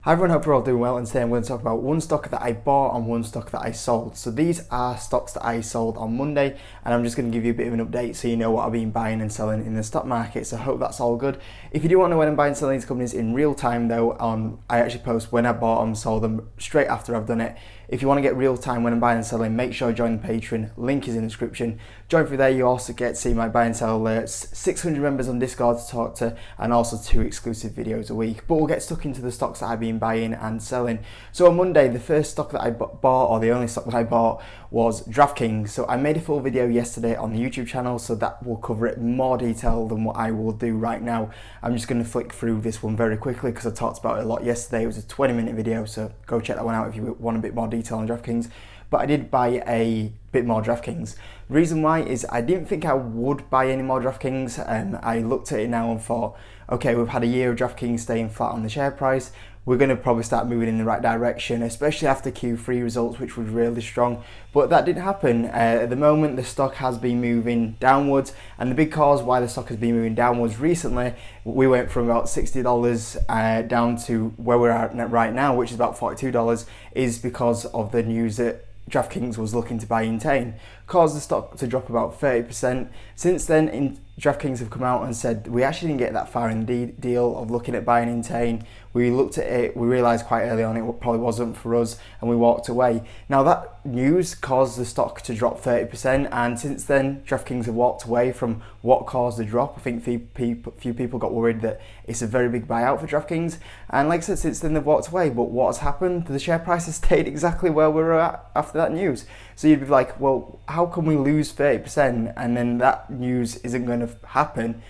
Hi everyone, hope you're all doing well, and today I'm going to talk about one stock that I bought and one stock that I sold. So these are stocks that I sold on Monday, and I'm just going to give you a bit of an update so you know what I've been buying and selling in the stock market. So I hope that's all good. If you do want to know when I'm buying and selling these companies in real time though, I actually post when I bought them, sold them straight after I've done it. If you want to get real time when I'm buying and selling, make sure you join the Patreon, link is in the description. Join through there, you also get to see my buy and sell alerts, 600 members on Discord to talk to, and also 2 exclusive videos a week. But we'll get stuck into the stocks that I've been buying and selling. So on Monday, the first stock that I bought, or the only stock that I bought, was DraftKings. So I made a full video yesterday on the YouTube channel, so that will cover it in more detail than what I will do right now. I'm just going to flick through this one very quickly because I talked about it a lot yesterday. It was a 20-minute video, so go check that one out if you want a bit more detail on DraftKings. But I did buy a bit more DraftKings. The reason why is I didn't think I would buy any more DraftKings. I looked at it now and thought, okay, we've had a year of DraftKings staying flat on the share price. We're going to probably start moving in the right direction, especially after Q3 results, which was really strong. But that didn't happen. At the moment, the stock has been moving downwards, and the big cause why the stock has been moving downwards recently, we went from about $60 down to where we're at right now, which is about $42, is because of the news that DraftKings was looking to buy Entain, caused the stock to drop about 30%. Since then, DraftKings have come out and said we actually didn't get that far in the deal of looking at buying Entain. We looked at it, we realised quite early on it probably wasn't for us, and we walked away. Now that news caused the stock to drop 30%, and since then DraftKings have walked away from what caused the drop. I think few people got worried that it's a very big buyout for DraftKings, and like I said, since then they've walked away. But what has happened? The share price has stayed exactly where we were at after that news. So you'd be like, well, how can we lose 30% and then that news isn't going to happen,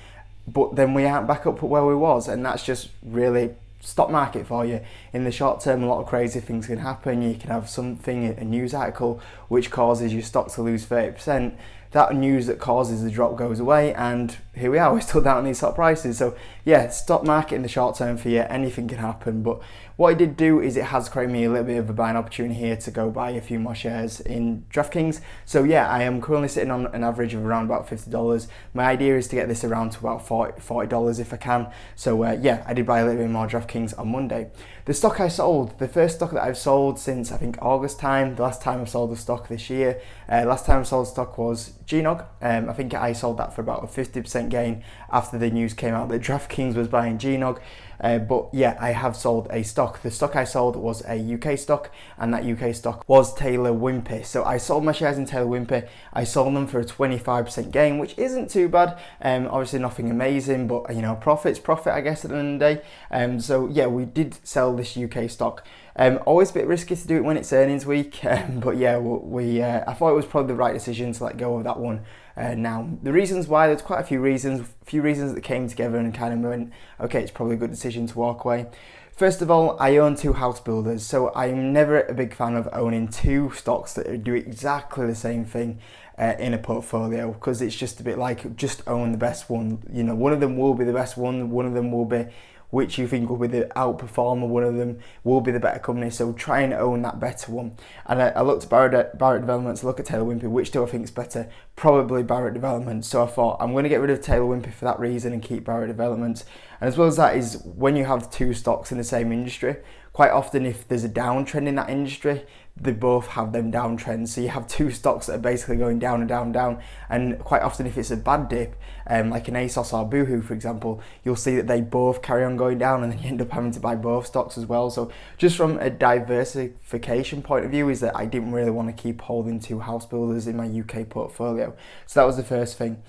but then we aren't back up at where we was? And that's just really stock market for you. In the short term, a lot of crazy things can happen. You can have something, a news article, which causes your stock to lose 30%. That news that causes the drop goes away, and here we are, we're still down on these stock prices. So yeah, stock market in the short term for you, anything can happen. But what it did do is it has created me a little bit of a buying opportunity here to go buy a few more shares in DraftKings. So yeah, I am currently sitting on an average of around about $50. My idea is to get this around to about $40 if I can. So yeah, I did buy a little bit more DraftKings on Monday. The stock I sold, the first stock that I've sold since I think August time, the last time I sold the stock this year, last time I sold stock was GNOG. I think I sold that for about a 50% gain after the news came out that DraftKings was buying GNOG. But yeah, I have sold a stock. The stock I sold was a UK stock, and that UK stock was Taylor Wimpey. So I sold my shares in Taylor Wimpey. I sold them for a 25% gain, which isn't too bad. Obviously nothing amazing, but you know, profit's profit, I guess, at the end of the day. So yeah, we did sell this UK stock. Always a bit risky to do it when it's earnings week, but yeah, I thought it was probably the right decision to let go of that one. Now, the reasons why, there's quite a few reasons that came together and kind of went, okay, it's probably a good decision to walk away. First of all, I own 2 house builders, so I'm never a big fan of owning 2 stocks that do exactly the same thing in a portfolio, because it's just a bit like, just own the best one. You know, one of them will be the best one of them will be which you think will be the outperformer, one of them will be the better company, so try and own that better one. And I looked at Barrett Development to look at Taylor Wimpey, which do I think is better? Probably Barrett Development. So I thought I'm going to get rid of Taylor Wimpey for that reason and keep Barrett Development. And as well as that is, when you have 2 stocks in the same industry, quite often if there's a downtrend in that industry, they both have them downtrends. So you have 2 stocks that are basically going down and down and down. And quite often if it's a bad dip, like an ASOS or Boohoo, for example, you'll see that they both carry on going down, and then you end up having to buy both stocks as well. So just from a diversification point of view, is that I didn't really want to keep holding 2 house builders in my UK portfolio. So that was the first thing.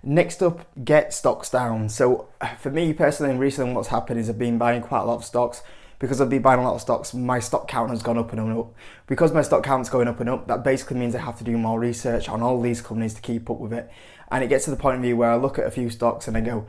Next up, get stocks down. So for me personally, and recently what's happened is I've been buying quite a lot of stocks. Because I've been buying a lot of stocks, my stock count has gone up and up. Because my stock count's going up and up, that basically means I have to do more research on all these companies to keep up with it. And it gets to the point of view where I look at a few stocks and I go,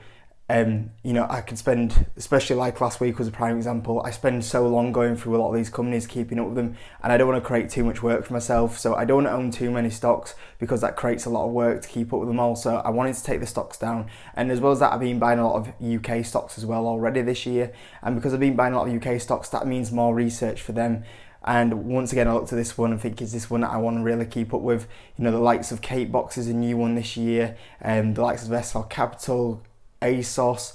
you know, I can spend, especially like last week was a prime example, I spend so long going through a lot of these companies, keeping up with them, and I don't want to create too much work for myself, so I don't want to own too many stocks because that creates a lot of work to keep up with them all. So I wanted to take the stocks down, and as well as that, I've been buying a lot of UK stocks as well already this year, and because I've been buying a lot of UK stocks, that means more research for them. And once again, I looked at this one and think, is this one that I want to really keep up with? You know, the likes of Kate Box is a new one this year, the likes of SL Capital, ASOS,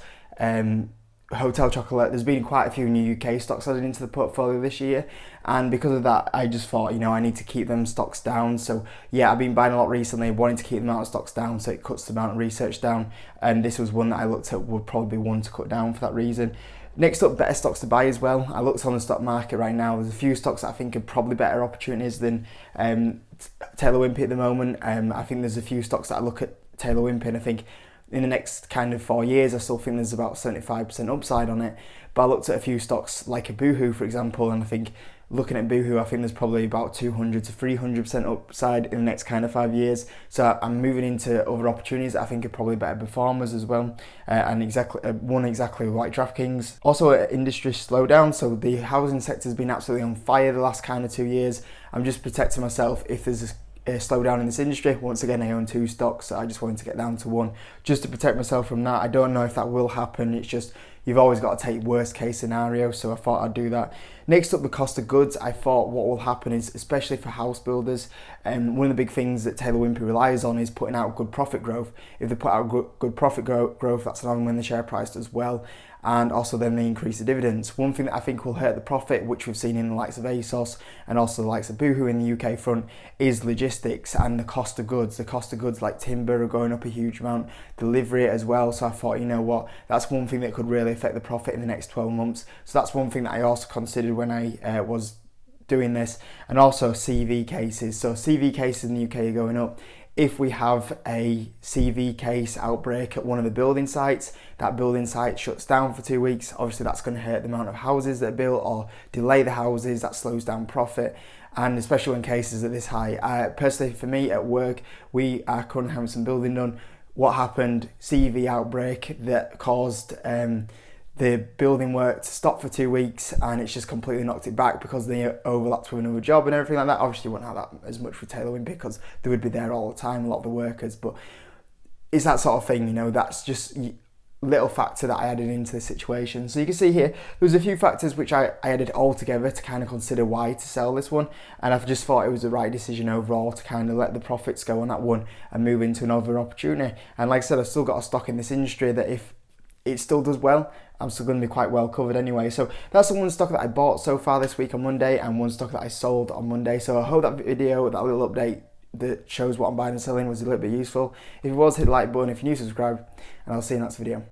hotel chocolate. There's been quite a few new UK stocks added into the portfolio this year, and because of that I just thought, I need to keep them stocks down. So yeah, I've been buying a lot recently, wanting to keep the amount of stocks down so it cuts the amount of research down, and this was one that I looked at would probably be one to cut down for that reason. Next up, better stocks to buy as well. I looked on the stock market right now. There's a few stocks that I think are probably better opportunities than Taylor Wimpey at the moment. I think there's a few stocks that I look at Taylor Wimpey and I think in the next kind of 4 years, I still think there's about 75% upside on it. But I looked at a few stocks like a Boohoo, for example, and I think looking at Boohoo, I think there's probably about 200 to 300% upside in the next kind of 5 years. So I'm moving into other opportunities that I think are probably better performers as well. And one exactly like DraftKings. Also, industry slowdown. So the housing sector has been absolutely on fire the last kind of 2 years. I'm just protecting myself if there's a slowdown in this industry. Once again, I own 2 stocks, so I just wanted to get down to 1 just to protect myself from that. I don't know if that will happen. It's just you've always got to take worst case scenario, so I thought I'd do that. Next up, the cost of goods. I thought what will happen is, especially for house builders, one of the big things that Taylor Wimpey relies on is putting out good profit growth. If they put out good profit growth, that's allowing when the share price does well, and also then they increase the dividends. One thing that I think will hurt the profit, which we've seen in the likes of ASOS and also the likes of Boohoo in the UK front, is logistics and the cost of goods. The cost of goods like timber are going up a huge amount, delivery as well. So I thought, you know what, that's one thing that could really affect the profit in the next 12 months. So that's one thing that I also considered when I was doing this. And also CV cases. So CV cases in the UK are going up. If we have a CV case outbreak at one of the building sites, that building site shuts down for 2 weeks. Obviously, that's going to hurt the amount of houses that are built or delay the houses. That slows down profit. And especially when cases are this high. Personally, for me at work, we are currently having some building done. What happened? CV outbreak that caused the building work to stop for 2 weeks, and it's just completely knocked it back because they overlapped with another job and everything like that. Obviously, you wouldn't have that as much with Taylor Wimpey because they would be there all the time, a lot of the workers, but it's that sort of thing, that's just a little factor that I added into the situation. So you can see here, there's a few factors which I added all together to kind of consider why to sell this one, and I've just thought it was the right decision overall to kind of let the profits go on that one and move into another opportunity. And like I said, I've still got a stock in this industry that if it still does well, I'm still going to be quite well covered anyway. So that's the one stock that I bought so far this week on Monday and one stock that I sold on Monday. So I hope that video, that little update that shows what I'm buying and selling was a little bit useful. If it was, hit the like button. If you're new, subscribe, and I'll see you in the next video.